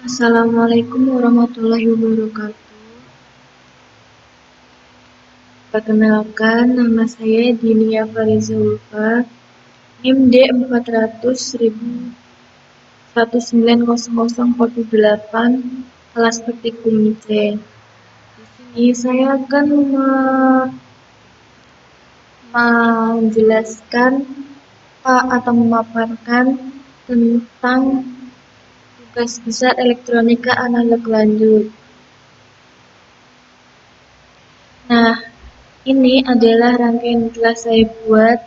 Assalamualaikum warahmatullahi wabarakatuh. Perkenalkan, nama saya Dinia Fariza Ulfa, NIM D401900048, kelas praktikum C. Di sini saya akan menjelaskan atau memaparkan tentang tugas besar elektronika analog lanjut. Nah, ini adalah rangkaian yang telah saya buat.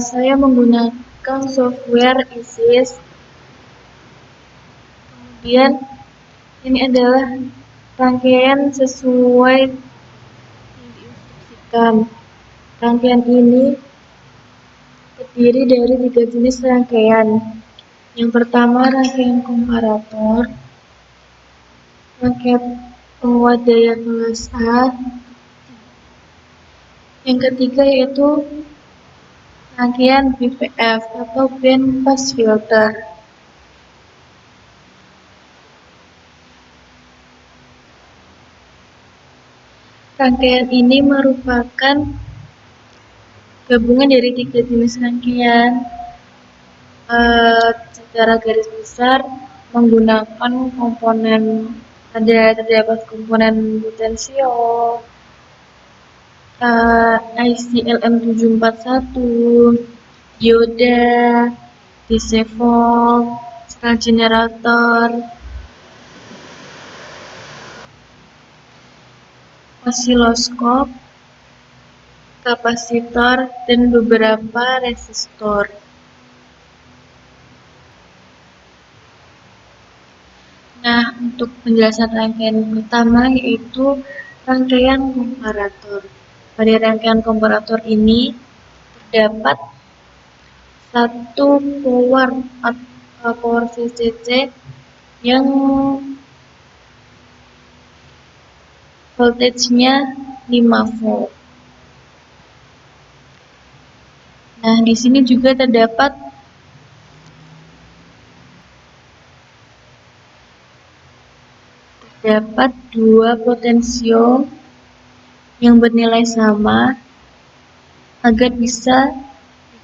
Saya menggunakan software ISIS. Kemudian ini adalah rangkaian sesuai yang diinstruksikan. Rangkaian ini terdiri dari 3 jenis rangkaian. Yang pertama, rangkaian komparator, rangkaian penguat daya kelas A. Yang ketiga yaitu rangkaian BPF atau band pass filter. Rangkaian ini merupakan gabungan dari 3 jenis rangkaian. Secara garis besar menggunakan komponen, terdapat komponen potensio, IC LM741, dioda, DC volt, cell generator, osiloskop, kapasitor, dan beberapa resistor. Nah, untuk penjelasan rangkaian pertama yaitu rangkaian komparator. Pada rangkaian komparator ini terdapat satu power VCC yang voltage-nya 5 volt. Nah, di sini juga terdapat dua potensio yang bernilai sama agar bisa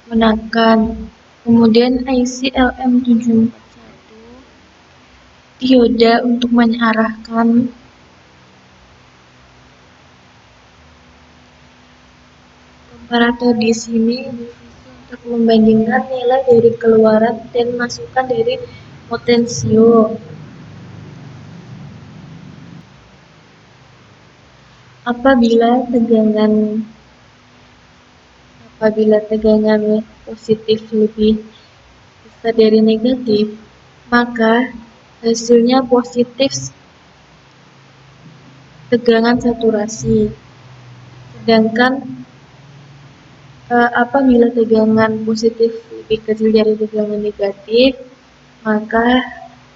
digunakan. Kemudian IC LM741 dioda untuk mengarahkan komparator. Di sini untuk membandingkan nilai dari keluaran dan masukan dari potensio. Apabila tegangan positif lebih besar dari negatif, maka hasilnya positif tegangan saturasi. Sedangkan apabila tegangan positif lebih kecil dari tegangan negatif, maka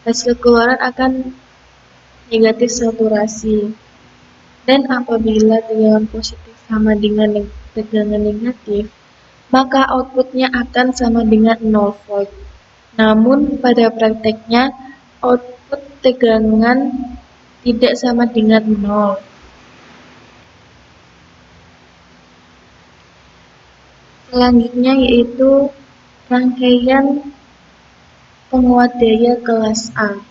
hasil keluaran akan negatif saturasi. Dan apabila tegangan positif sama dengan tegangan negatif, maka outputnya akan sama dengan 0 volt. Namun pada prakteknya output tegangan tidak sama dengan 0. Selanjutnya yaitu rangkaian penguat daya kelas A.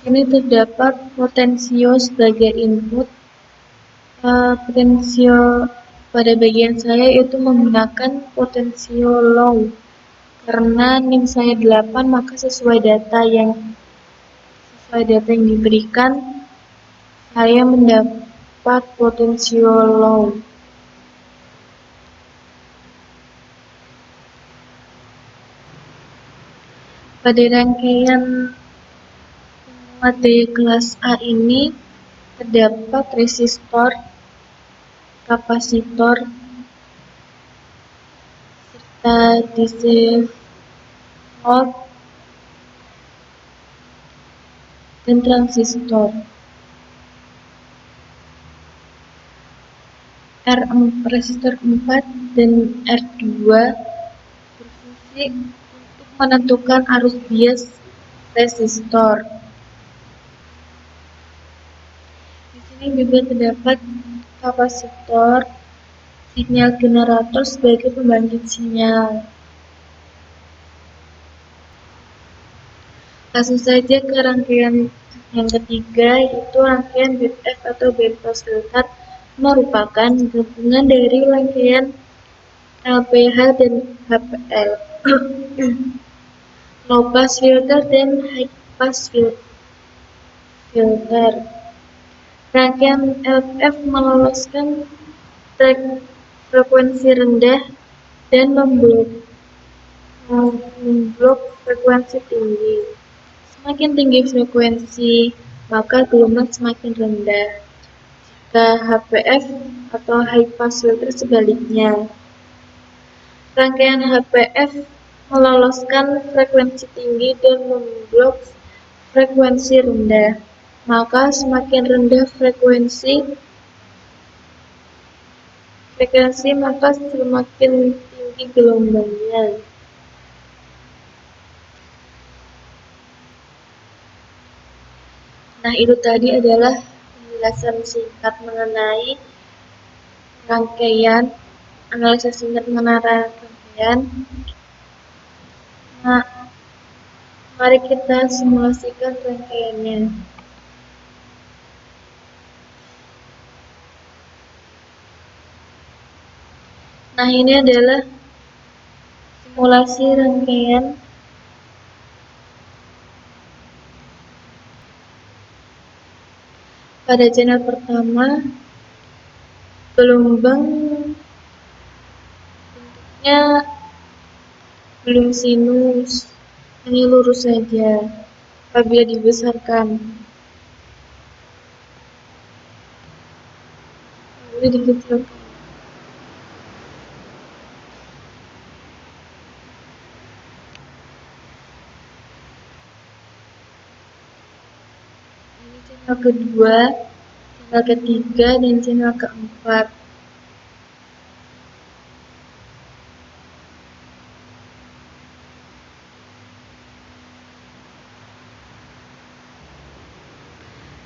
Di sini terdapat potensio sebagai input. Potensio pada bagian saya itu menggunakan potensio low. Karena NIM saya 8, maka sesuai data yang diberikan, saya mendapat potensio low. Pada rangkaian penguat daya kelas A ini terdapat resistor, kapasitor, serta DC volt dan transistor. Resistor 4 dan R2 untuk menentukan arus bias resistor. Di sini juga terdapat kapasitor, sinyal generator sebagai pembangkit sinyal. Langsung saja ke rangkaian yang ketiga, yaitu rangkaian BFF atau band pass filter, merupakan gabungan dari rangkaian LPH dan HPL, low pass filter dan high pass filter. Rangkaian LPF meloloskan frekuensi rendah dan memblok frekuensi tinggi. Semakin tinggi frekuensi, maka gelombang semakin rendah. Jika HPF atau high pass filter sebaliknya. Rangkaian HPF meloloskan frekuensi tinggi dan memblok frekuensi rendah. Maka semakin rendah frekuensi maka semakin tinggi gelombangnya. Nah, itu tadi adalah penjelasan singkat mengenai rangkaian, analisa singkat mengenai rangkaian. Nah, mari kita simulasikan rangkaiannya. Nah, ini adalah simulasi rangkaian pada channel pertama. Gelombang bentuknya belum sinus, hanya lurus saja apabila dibesarkan. Boleh dikecilkan. Ini channel kedua, channel ketiga, dan channel keempat.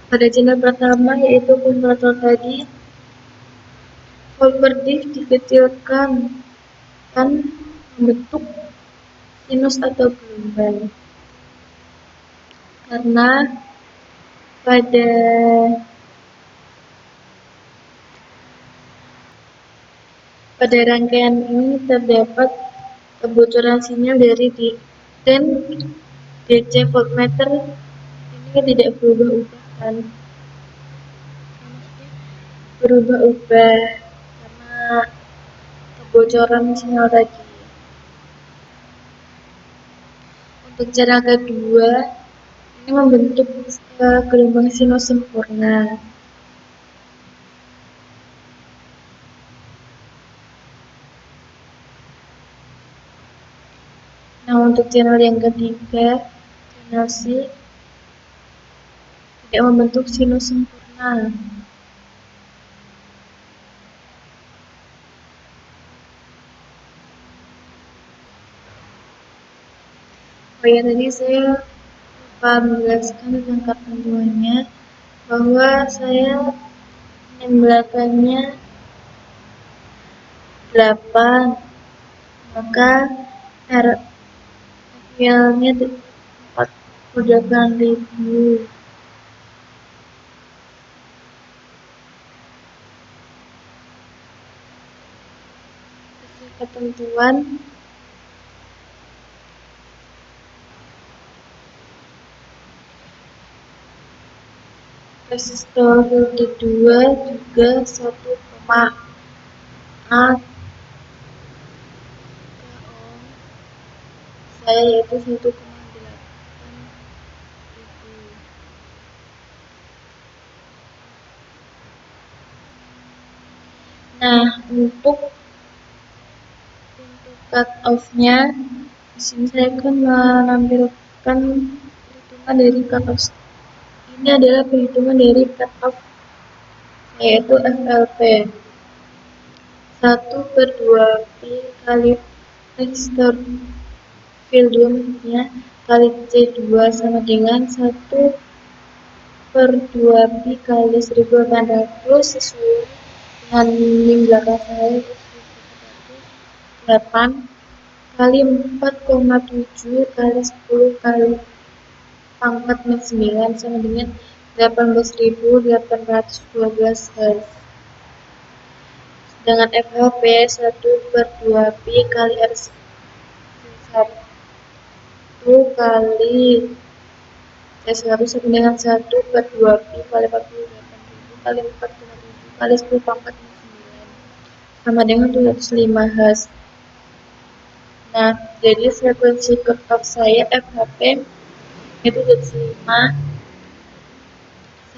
Pada channel pertama, yaitu konverter tadi, volt per div dikecilkan dan membentuk sinus atau gelombang. Karena pada rangkaian ini terdapat kebocoran sinyal dari dan DC voltmeter ini tidak berubah-ubah kan? Berubah-ubah karena kebocoran sinyal tadi. Untuk cara kedua, ini membentuk gelombang sinus sempurna. Nah, untuk channel yang ketiga, channel C, tidak membentuk sinus sempurna. Oh ya, tadi saya lupa menjelaskan tentang ketentuannya, bahwa saya menambahkannya 8, maka RPL-nya 48.000. Sesuai ketentuan resistor voltage 2 juga 1,4 ohm, saya yaitu 1,8. Nah, untuk cut off-nya, di sini saya akan menampilkan perhitungan dari cut off. Ini adalah perhitungan dari cut off, yaitu FLP 1/2 pi kali resistor Fildomnya kali C2 sama dengan 1/2 pi kali 1800 sesuai dengan link belakang saya 8 kali 4,7 kali 10 kali pangkat min 9 sama dengan 18.812 Hz. Sedangkan FHP 1/2 pi kali R1 kali C1 sama dengan 1/2 pi kali 48.000 kali 4,7 kali 10 pangkat min 9 sama dengan 205 Hz. Nah, jadi frekuensi cut-off saya FHP itu 205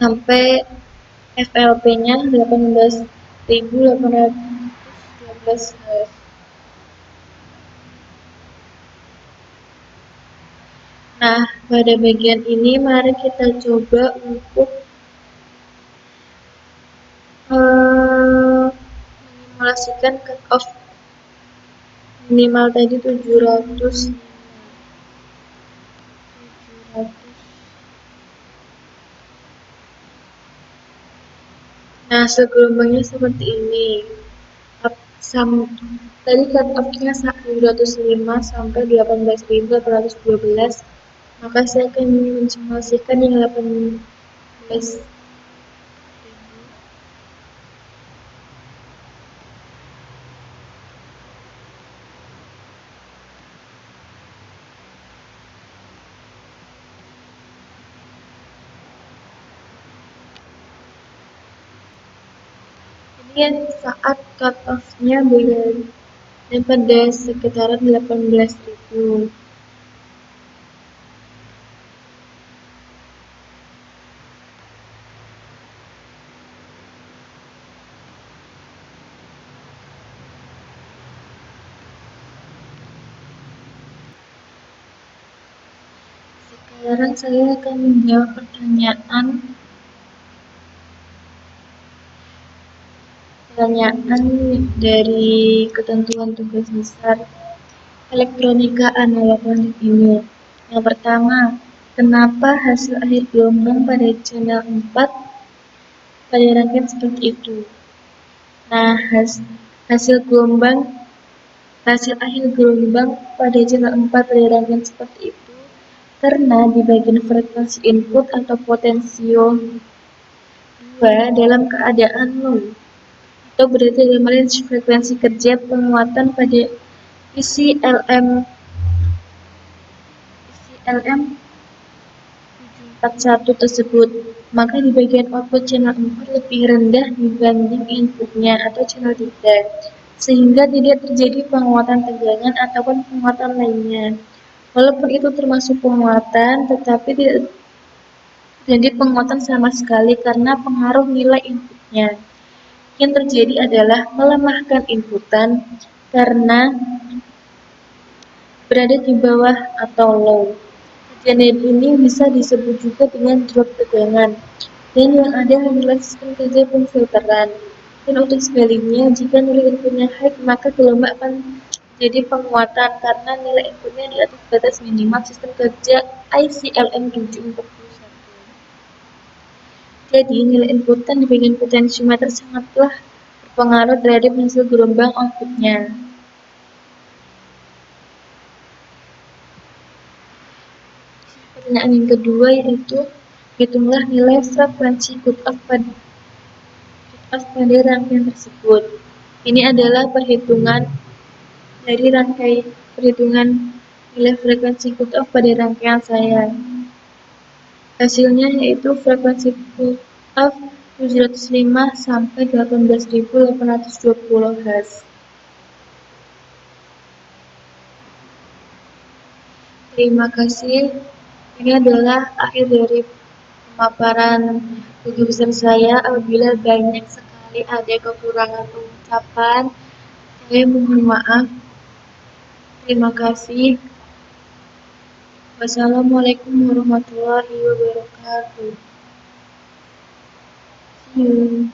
sampai FLP-nya 18.812 Hz. Nah, pada bagian ini mari kita coba untuk menyimulasikan cut-off minimal tadi 700. Nah, segelombangnya seperti ini. Tadi cut-off-nya 705 sampai 18.812. Maka saya akan mensimulasikan yang 18. Ini saat cut-off-nya berada pada sekitaran 18.000. Sekarang saya akan menjawab pertanyaan dari ketentuan tugas besar elektronika analog ini. Yang pertama, kenapa hasil akhir gelombang pada channel 4 pada rangkaian seperti itu? Nah, hasil akhir gelombang pada channel 4 pada rangkaian seperti itu karena di bagian frekuensi input atau potensio 2 dalam keadaan low atau berada dalam range frekuensi kerja penguatan pada isi LM 741 tersebut, maka di bagian output channel 4 lebih rendah dibanding inputnya atau channel 3, sehingga tidak terjadi penguatan tegangan ataupun penguatan lainnya. Walaupun itu termasuk penguatan, tetapi tidak terjadi penguatan sama sekali karena pengaruh nilai inputnya. Yang terjadi adalah melemahkan inputan karena berada di bawah atau low. Kejadian ini bisa disebut juga dengan drop tegangan, dan yang ada hanyalah sistem kerja pemfilteran. Dan untuk sebaliknya, jika nilai inputnya high, maka gelombang akan jadi penguatan karena nilai inputnya di atas batas minimal sistem kerja ICLM741. Jadi, nilai inputan di bagian potensiometer sangatlah berpengaruh terhadap hasil gelombang outputnya. Pertanyaan yang kedua yaitu, hitunglah nilai frekuensi cut-off pada rangkaian tersebut. Ini adalah perhitungan nilai frekuensi cut-off pada rangkaian saya. Hasilnya yaitu frekuensi cut-off 705 sampai 18.820 Hz. Terima kasih. Ini adalah akhir dari pemaparan tugas besar saya. Apabila banyak sekali ada kekurangan pengucapan, saya mohon maaf. Terima kasih. Wassalamualaikum warahmatullahi wabarakatuh. See you.